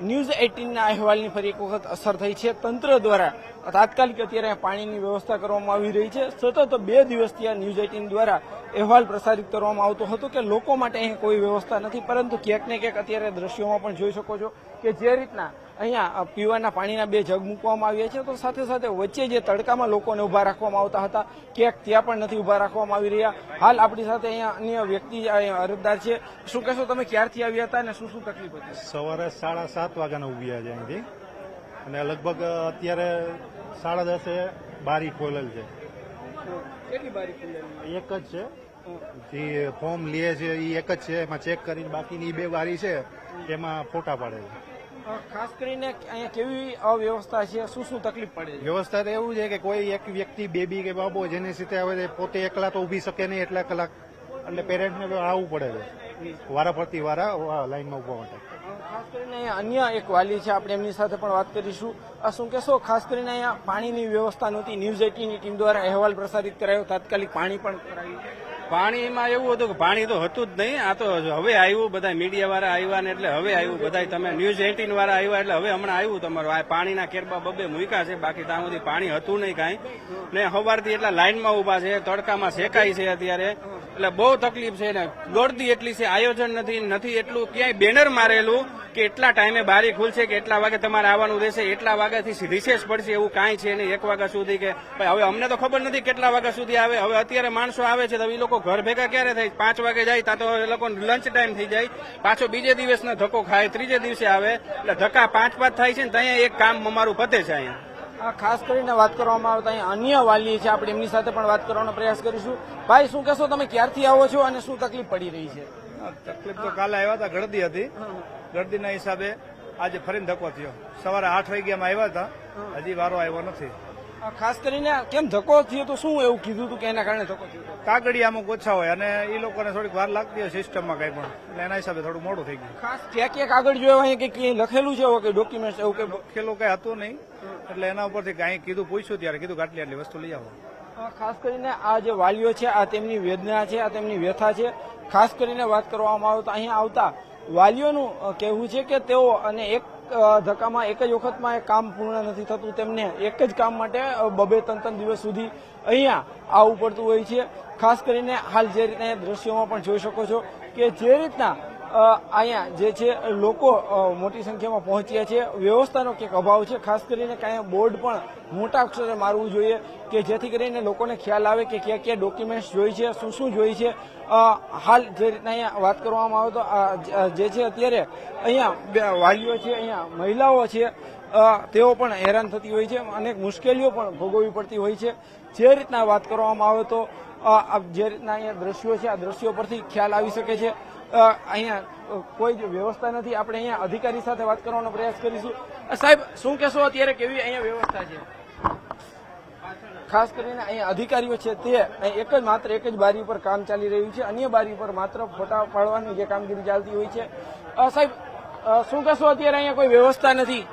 News 18ના અહેવાલની ફરી એક વખત અસર થઈ છે. તંત્ર દ્વારા તાત્કાલિક અત્યારે પાણીની વ્યવસ્થા કરવામાં આવી રહી છે. સતત 2 દિવસથી આ ન્યૂઝ 18 દ્વારા અહેવાલ પ્રસારિત કરવામાં આવતો હતો કે લોકો માટે અહીં કોઈ વ્યવસ્થા નથી, પરંતુ ક્યાંક ને ક્યાંક અત્યારે દ્રશ્યોમાં પણ જોઈ શકો છો કે જે રીતના અહીંયા પીવાના પાણીના 2 જગ મૂકવામાં આવ્યા છે, તો સાથે સાથે વચ્ચે જે તડકામાં લોકોને ઉભા રાખવામાં આવતા હતા ક્યાંક ત્યાં પણ નથી ઉભા રાખવામાં આવી રહ્યા. હાલ આપણી સાથે અહીંયા અન્ય વ્યક્તિ અરજદાર છે. શું કહેશો, તમે ક્યારથી આવ્યા હતા અને શું શું તકલીફ હતી? સવારે 7:30 વાગ્યાના ઉભ્યા છે અહીંથી, અને લગભગ અત્યારે 10:30 બારી ખોલેલ છે. કેટલી બારી ખુલેલી? એક જ છે, જે ફોર્મ લે છે એ એક જ છે, એમાં ચેક કરીને બાકીની 2 બારી છે એમાં ફોટા પાડે છે. ખાસ કરીને અહીંયા કેવી અવ્યવસ્થા છે, શું શું તકલીફ પડે છે? વ્યવસ્થા તો એવું છે કે કોઈ એક વ્યક્તિ બેબી કે બાબો જેની સાથે આવે પોતે એકલા તો ઉભી શકે નહીં એટલા કલાક, એટલે પેરેન્ટને આવવું પડે છે વારા ફરતી વારા લાઈનમાં ઉભા માટે. ખાસ કરીને અહીંયા અન્ય એક વાલી છે, આપણે એમની સાથે પણ વાત કરીશું. શું કહેશો, ખાસ કરીને અહીંયા પાણીની વ્યવસ્થા નહોતી, ન્યૂઝ 18ની ટીમ દ્વારા અહેવાલ પ્રસારિત કરાયો, તાત્કાલિક પાણી પણ કરાયું. પાણીમાં એવું હતું કે પાણી તો હતું જ નહીં, આ તો હવે આવ્યું, બધા મીડિયા વાળા આવ્યા ને એટલે હવે આવ્યું, બધા તમે ન્યૂઝ 18 વાળા આવ્યા એટલે હવે હમણાં આવ્યું તમારું. આ પાણીના કેરબા 2 મૂક્યા છે, બાકી ત્યાં સુધી પાણી હતું નહીં કાંઈ, ને સવારથી એટલા લાઈનમાં ઉભા છે, તડકામાં શેકાય છે અત્યારે, એટલે બહુ તકલીફ છે ને ગોળદી એટલી છે, આયોજન નથી એટલું, ક્યાંય બેનર મારેલું કે એટલા ટાઈમે બારી ખુલશે કે એટલા વાગે તમારે આવવાનું રહેશે, એટલા વાગ્યાથી રિસેસ પડશે, એવું કાંઈ છે નહીં 1 વાગ્યા સુધી. કે હવે અમને તો ખબર નથી કેટલા વાગ્યા સુધી આવે. હવે અત્યારે માણસો આવે છે તો એ લોકો ઘર ભેગા ક્યારે થાય? 5 વાગે જાય ત્યાં તો એ લોકો લંચ ટાઈમ થઈ જાય, પાછો બીજે દિવસનો ધક્કો ખાય, ત્રીજે દિવસે આવે, એટલે ધક્કા 5 થાય છે ને ત્યાં એક કામ અમારું પતે છે અહીંયા. ખાસ કરીને વાત કરવામાં આવતા અહીંયા અન્ય વાલી છે, આપણે એમની સાથે પણ વાત કરવાનો પ્રયાસ કરીશું. ભાઈ, શું કહેશો, તમે ક્યારથી આવો છો અને શું તકલીફ પડી રહી છે? તકલીફ તો કાલે આવ્યા હતા, ગળદી હતી, ગળદીના હિસાબે આજે ફરીને ધક્કો થયો. સવારે 8 વાગ્યામાં આવ્યા હતા, હજી વારો આવ્યો નથી. ખાસ કરીને કેમ ધક્કો થયો, તો શું એવું કીધું હતું કે એના કારણે ધક્કો થયો? કાગળિયા અમુક ઓછા હોય અને એ લોકોને થોડીક વાર લાગતી હોય સિસ્ટમમાં કઈ પણ, એટલે એના હિસાબે થોડું મોડું થઈ ગયું. ખાસ ક્યાં ક્યાં કાગળ જોયા હોય કે લખેલું છે કે ડોક્યુમેન્ટ એવું કે લખેલું કઈ હતું નહીં, એટલે એના ઉપરથી કઈ કીધું, પૂછ્યું ત્યારે કીધું કે આટલી આટલી વસ્તુ લઈ આવો. ખાસ કરીને આ જે વાલીઓ છે, આ તેમની વેદના છે, આ તેમની વ્યથા છે. ખાસ કરીને વાત કરવામાં આવે તો અહીંયા આવતા વાલીઓનું કહેવું છે કે તેઓ અને એક ધક્કામાં એક જ વખતમાં એ કામ પૂર્ણ નથી થતું, તેમને એક જ કામ માટે 2-3 દિવસ સુધી અહીંયા આવવું પડતું હોય છે. ખાસ કરીને હાલ જે રીતના દ્રશ્યોમાં પણ જોઈ શકો છો કે જે રીતના અહીંયા જે છે લોકો મોટી સંખ્યામાં પહોંચ્યા છે, વ્યવસ્થાનો કંઈક અભાવ છે. ખાસ કરીને કાંઈ બોર્ડ પણ મોટા અક્ષરે મારવું જોઈએ કે જેથી કરીને લોકોને ખ્યાલ આવે કે ક્યાં ક્યાં ડોક્યુમેન્ટ્સ જોઈ છે, શું શું જોઈ છે. હાલ જે રીતના અહીંયા વાત કરવામાં આવે તો જે છે અત્યારે અહીંયા વાલીઓ છે, અહીંયા મહિલાઓ છે, તેઓ પણ હેરાન થતી હોય છે, અનેક મુશ્કેલીઓ પણ ભોગવવી પડતી હોય છે. જે રીતના વાત કરવામાં આવે તો જે રીતના અહીંયા દ્રશ્યો છે, આ દ્રશ્યો પરથી ખ્યાલ આવી શકે છે. અહીંયા કોઈ જ વ્યવસ્થા નથી. આપણે અહીંયા અધિકારી સાથે વાત કરવાનો પ્રયાસ કરીશું. સાહેબ, શું કહેશો, અત્યારે કેવી અહીંયા વ્યવસ્થા છે? ખાસ કરીને અહીંયા અધિકારીઓ છે તે માત્ર એક જ બારી ઉપર કામ ચાલી રહ્યું છે, અન્ય બારી ઉપર માત્ર ફોટા પાડવાની જે કામગીરી ચાલતી હોય છે. સાહેબ, શું કહેશો, અત્યારે અહીંયા કોઈ વ્યવસ્થા નથી?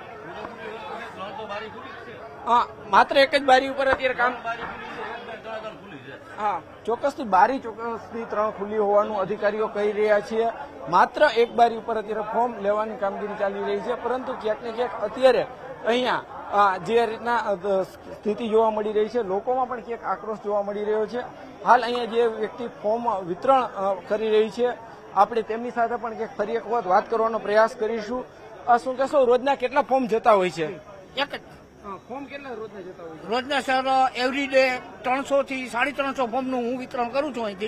હા, માત્ર એક જ બારી ઉપર અત્યારે કામ. હા, ચોક્કસથી બારી ચોક્કસથી 3 ખુલ્લી હોવાનું અધિકારીઓ કહી રહ્યા છે. માત્ર એક બારી ઉપર અત્યારે ફોર્મ લેવાની કામગીરી ચાલી રહી છે, પરંતુ ક્યાંક ને ક્યાંક અત્યારે અહીંયા જે રીતના સ્થિતિ જોવા મળી રહી છે, લોકોમાં પણ ક્યાંક આક્રોશ જોવા મળી રહ્યો છે. હાલ અહીંયા જે વ્યક્તિ ફોર્મ વિતરણ કરી રહી છે, આપણે તેમની સાથે પણ ક્યાંક ફરી એક વખત વાત કરવાનો પ્રયાસ કરીશું. શું કહેશો, રોજના કેટલા ફોર્મ જતા હોય છે? એક જ ફોર્મ કેટલા રોજના જતા હોય છે? રોજના સર એવરી ડે 300 થી 350 ફોર્મનું હું વિતરણ કરું છું અહીંથી.